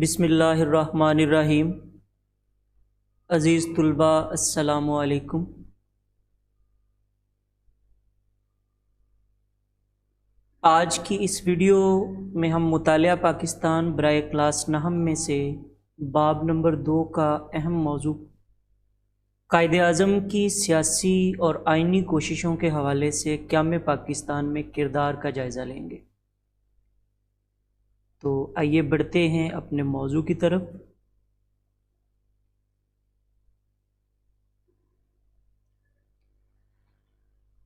بسم اللہ الرحمن الرحیم۔ عزیز طلباء السلام علیکم۔ آج کی اس ویڈیو میں ہم مطالعہ پاکستان برائے کلاس نہم میں سے باب نمبر 2 کا اہم موضوع قائد اعظم کی سیاسی اور آئینی کوششوں کے حوالے سے قیام پاکستان میں کردار کا جائزہ لیں گے۔ تو آئیے بڑھتے ہیں اپنے موضوع کی طرف۔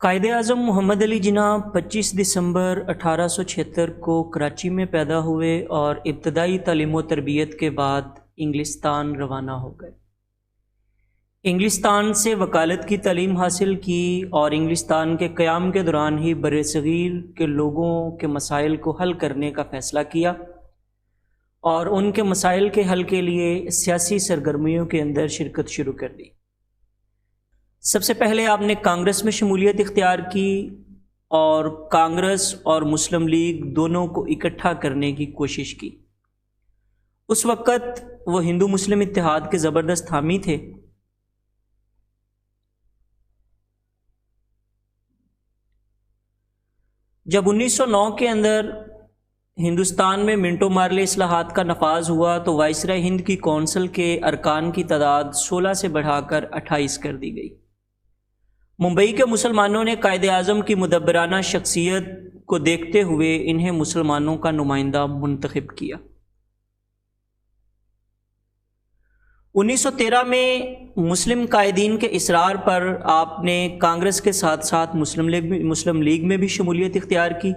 قائد اعظم محمد علی جناح 25 دسمبر 1876 کو کراچی میں پیدا ہوئے اور ابتدائی تعلیم و تربیت کے بعد انگلستان روانہ ہو گئے۔ انگلستان سے وکالت کی تعلیم حاصل کی اور انگلستان کے قیام کے دوران ہی برصغیر کے لوگوں کے مسائل کو حل کرنے کا فیصلہ کیا اور ان کے مسائل کے حل کے لیے سیاسی سرگرمیوں کے اندر شرکت شروع کر دی۔ سب سے پہلے آپ نے کانگریس میں شمولیت اختیار کی اور کانگریس اور مسلم لیگ دونوں کو اکٹھا کرنے کی کوشش کی۔ اس وقت وہ ہندو مسلم اتحاد کے زبردست حامی تھے۔ جب 1909 کے اندر ہندوستان میں منٹو مارلے اصلاحات کا نفاذ ہوا تو وائسرائے ہند کی کونسل کے ارکان کی تعداد 16 سے بڑھا کر 28 کر دی گئی۔ ممبئی کے مسلمانوں نے قائد اعظم کی مدبرانہ شخصیت کو دیکھتے ہوئے انہیں مسلمانوں کا نمائندہ منتخب کیا۔ 1913 میں مسلم قائدین کے اصرار پر آپ نے کانگریس کے ساتھ ساتھ مسلم لیگ میں بھی شمولیت اختیار کی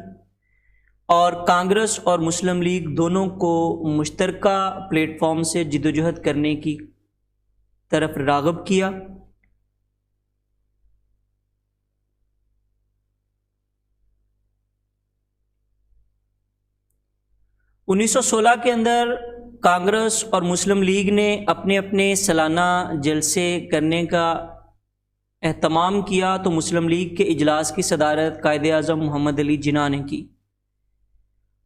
اور کانگریس اور مسلم لیگ دونوں کو مشترکہ پلیٹ فارم سے جدوجہد کرنے کی طرف راغب کیا۔ انیس سو 16 کے اندر کانگریس اور مسلم لیگ نے اپنے اپنے سالانہ جلسے کرنے کا اہتمام کیا تو مسلم لیگ کے اجلاس کی صدارت قائد اعظم محمد علی جناح نے کی۔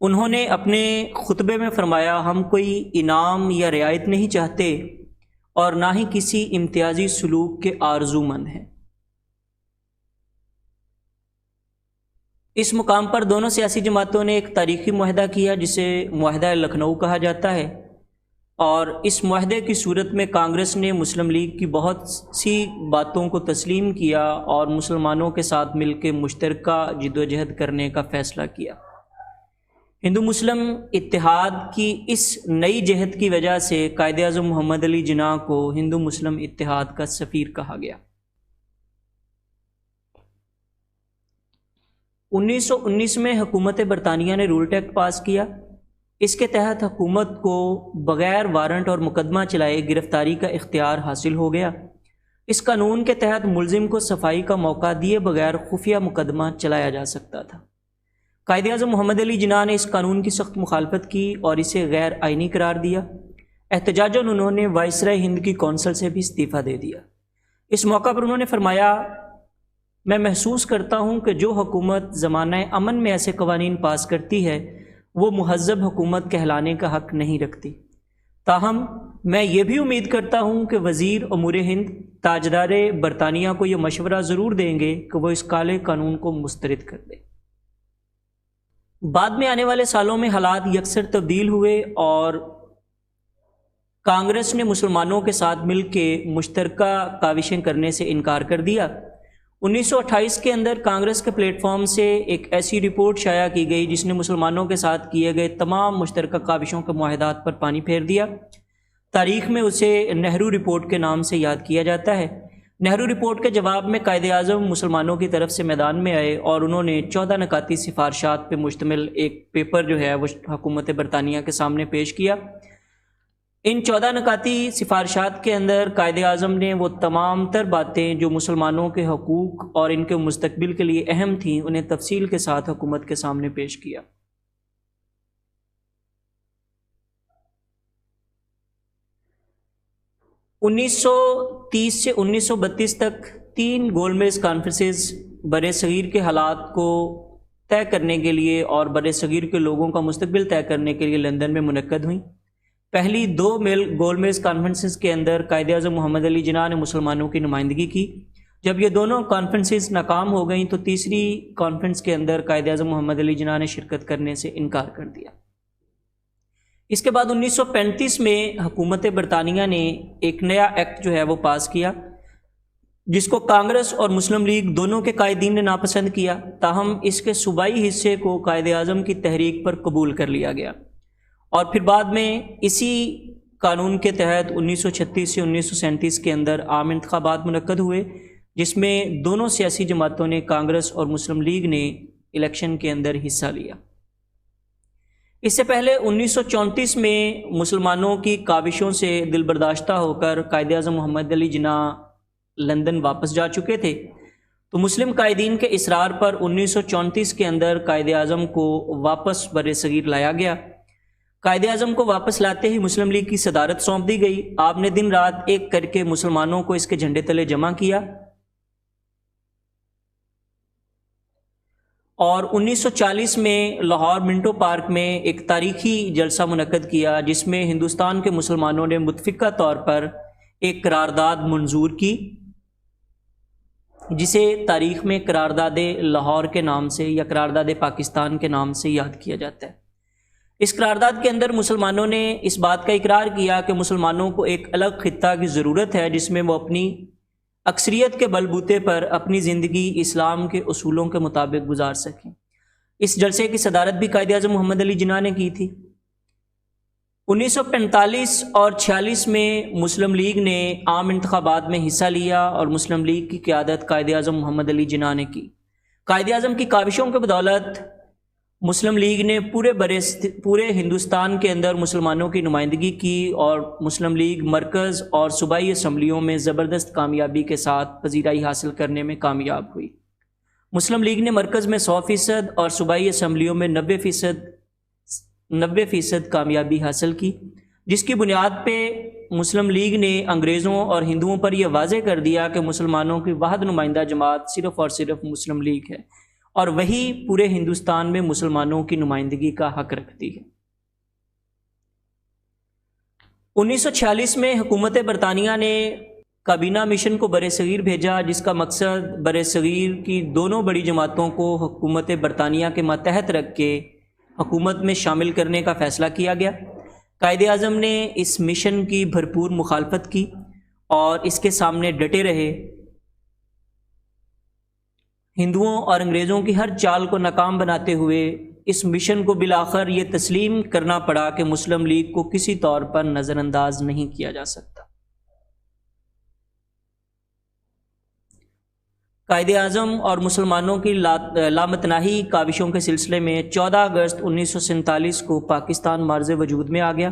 انہوں نے اپنے خطبے میں فرمایا، ہم کوئی انعام یا رعایت نہیں چاہتے اور نہ ہی کسی امتیازی سلوک کے آرزو مند ہیں۔ اس مقام پر دونوں سیاسی جماعتوں نے ایک تاریخی معاہدہ کیا جسے معاہدہ لکھنؤ کہا جاتا ہے، اور اس معاہدے کی صورت میں کانگریس نے مسلم لیگ کی بہت سی باتوں کو تسلیم کیا اور مسلمانوں کے ساتھ مل کے مشترکہ جدوجہد کرنے کا فیصلہ کیا۔ ہندو مسلم اتحاد کی اس نئی جہد کی وجہ سے قائد اعظم محمد علی جناح کو ہندو مسلم اتحاد کا سفیر کہا گیا۔ 1919 میں حکومت برطانیہ نے رولٹ ایکٹ پاس کیا۔ اس کے تحت حکومت کو بغیر وارنٹ اور مقدمہ چلائے گرفتاری کا اختیار حاصل ہو گیا۔ اس قانون کے تحت ملزم کو صفائی کا موقع دیے بغیر خفیہ مقدمہ چلایا جا سکتا تھا۔ قائد اعظم محمد علی جناح نے اس قانون کی سخت مخالفت کی اور اسے غیر آئینی قرار دیا۔ احتجاجاً انہوں نے وائسرائے ہند کی کونسل سے بھی استعفیٰ دے دیا۔ اس موقع پر انہوں نے فرمایا، میں محسوس کرتا ہوں کہ جو حکومت زمانہ امن میں ایسے قوانین پاس کرتی ہے وہ مہذب حکومت کہلانے کا حق نہیں رکھتی۔ تاہم میں یہ بھی امید کرتا ہوں کہ وزیر امور ہند تاجدار برطانیہ کو یہ مشورہ ضرور دیں گے کہ وہ اس کالے قانون کو مسترد کر دے۔ بعد میں آنے والے سالوں میں حالات یکسر تبدیل ہوئے اور کانگریس نے مسلمانوں کے ساتھ مل کے مشترکہ کاوشیں کرنے سے انکار کر دیا۔ 1928 کے اندر کانگریس کے پلیٹ فارم سے ایک ایسی رپورٹ شائع کی گئی جس نے مسلمانوں کے ساتھ کیے گئے تمام مشترکہ کاوشوں کے معاہدات پر پانی پھیر دیا۔ تاریخ میں اسے نہرو رپورٹ کے نام سے یاد کیا جاتا ہے۔ نہرو رپورٹ کے جواب میں قائد اعظم مسلمانوں کی طرف سے میدان میں آئے اور انہوں نے 14 نکاتی سفارشات پہ مشتمل ایک پیپر جو ہے وہ حکومت برطانیہ کے سامنے پیش کیا۔ ان 14 نکاتی سفارشات کے اندر قائد اعظم نے وہ تمام تر باتیں جو مسلمانوں کے حقوق اور ان کے مستقبل کے لیے اہم تھیں انہیں تفصیل کے ساتھ حکومت کے سامنے پیش کیا۔ 1930 سے 1932 تک 3 گول میز کانفرنسز برصغیر کے حالات کو طے کرنے کے لیے اور برصغیر کے لوگوں کا مستقبل طے کرنے کے لیے لندن میں منعقد ہوئیں۔ پہلی 2 گول میز کانفرنسز کے اندر قائد اعظم محمد علی جناح نے مسلمانوں کی نمائندگی کی. جب یہ دونوں کانفرنسز ناکام ہو گئیں تو تیسری کانفرنس کے اندر قائد اعظم محمد علی جناح نے شرکت کرنے سے انکار کر دیا. اس کے بعد 1935 میں حکومت برطانیہ نے ایک نیا ایکٹ جو ہے وہ پاس کیا جس کو کانگریس اور مسلم لیگ دونوں کے قائدین نے ناپسند کیا، تاہم اس کے صوبائی حصے کو قائد اعظم کی تحریک پر قبول کر لیا گیا اور پھر بعد میں اسی قانون کے تحت 1936 سے 1937 کے اندر عام انتخابات منعقد ہوئے جس میں دونوں سیاسی جماعتوں نے، کانگریس اور مسلم لیگ نے، الیکشن کے اندر حصہ لیا. اس سے پہلے 1934 میں مسلمانوں کی کاوشوں سے دل برداشتہ ہو کر قائد اعظم محمد علی جناح لندن واپس جا چکے تھے، تو مسلم قائدین کے اصرار پر 1934 کے اندر قائد اعظم کو واپس بر صغیر لایا گیا. قائد اعظم کو واپس لاتے ہی مسلم لیگ کی صدارت سونپ دی گئی. آپ نے دن رات ایک کر کے مسلمانوں کو اس کے جھنڈے تلے جمع کیا اور 1940 میں لاہور منٹو پارک میں ایک تاریخی جلسہ منعقد کیا جس میں ہندوستان کے مسلمانوں نے متفقہ طور پر ایک قرارداد منظور کی جسے تاریخ میں قرارداد لاہور کے نام سے یا قرارداد پاکستان کے نام سے یاد کیا جاتا ہے. اس قرارداد کے اندر مسلمانوں نے اس بات کا اقرار کیا کہ مسلمانوں کو ایک الگ خطہ کی ضرورت ہے جس میں وہ اپنی اکثریت کے بلبوتے پر اپنی زندگی اسلام کے اصولوں کے مطابق گزار سکیں. اس جلسے کی صدارت بھی قائد اعظم محمد علی جناح نے کی تھی. 1945 اور 46 میں مسلم لیگ نے عام انتخابات میں حصہ لیا اور مسلم لیگ کی قیادت قائد اعظم محمد علی جناح نے کی. قائد اعظم کی کاوشوں کے بدولت مسلم لیگ نے پورے ہندوستان کے اندر مسلمانوں کی نمائندگی کی اور مسلم لیگ مرکز اور صوبائی اسمبلیوں میں زبردست کامیابی کے ساتھ پذیرائی حاصل کرنے میں کامیاب ہوئی. مسلم لیگ نے مرکز میں 100% اور صوبائی اسمبلیوں میں 90% کامیابی حاصل کی، جس کی بنیاد پہ مسلم لیگ نے انگریزوں اور ہندوؤں پر یہ واضح کر دیا کہ مسلمانوں کی واحد نمائندہ جماعت صرف اور صرف مسلم لیگ ہے اور وہی پورے ہندوستان میں مسلمانوں کی نمائندگی کا حق رکھتی ہے. 1946 میں حکومت برطانیہ نے کابینہ مشن کو برصغیر بھیجا جس کا مقصد برصغیر کی دونوں بڑی جماعتوں کو حکومت برطانیہ کے ماتحت رکھ کے حکومت میں شامل کرنے کا فیصلہ کیا گیا. قائد اعظم نے اس مشن کی بھرپور مخالفت کی اور اس کے سامنے ڈٹے رہے. ہندوؤں اور انگریزوں کی ہر چال کو ناکام بناتے ہوئے اس مشن کو بالآخر یہ تسلیم کرنا پڑا کہ مسلم لیگ کو کسی طور پر نظر انداز نہیں کیا جا سکتا. قائد اعظم اور مسلمانوں کی لامتناہی کاوشوں کے سلسلے میں 14 اگست 1947 کو پاکستان معرض وجود میں آ گیا.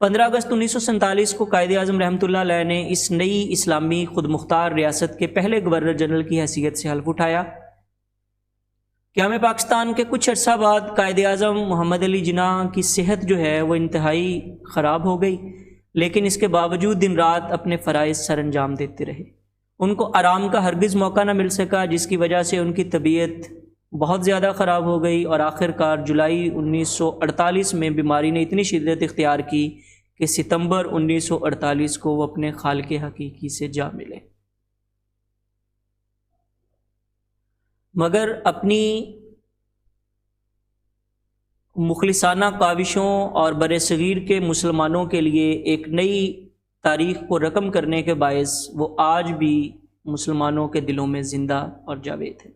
15 اگست 1947 کو قائد اعظم رحمۃ اللہ علیہ نے اس نئی اسلامی خود مختار ریاست کے پہلے گورنر جنرل کی حیثیت سے حلف اٹھایا. قیام پاکستان کے کچھ عرصہ بعد قائد اعظم محمد علی جناح کی صحت جو ہے وہ انتہائی خراب ہو گئی، لیکن اس کے باوجود دن رات اپنے فرائض سر انجام دیتے رہے. ان کو آرام کا ہرگز موقع نہ مل سکا جس کی وجہ سے ان کی طبیعت بہت زیادہ خراب ہو گئی اور آخر کار جولائی 1948 میں بیماری نے اتنی شدت اختیار کی کہ ستمبر 1948 کو وہ اپنے خالق حقیقی سے جا ملے. مگر اپنی مخلصانہ کاوشوں اور برصغیر کے مسلمانوں کے لیے ایک نئی تاریخ کو رقم کرنے کے باعث وہ آج بھی مسلمانوں کے دلوں میں زندہ اور جاوید ہے.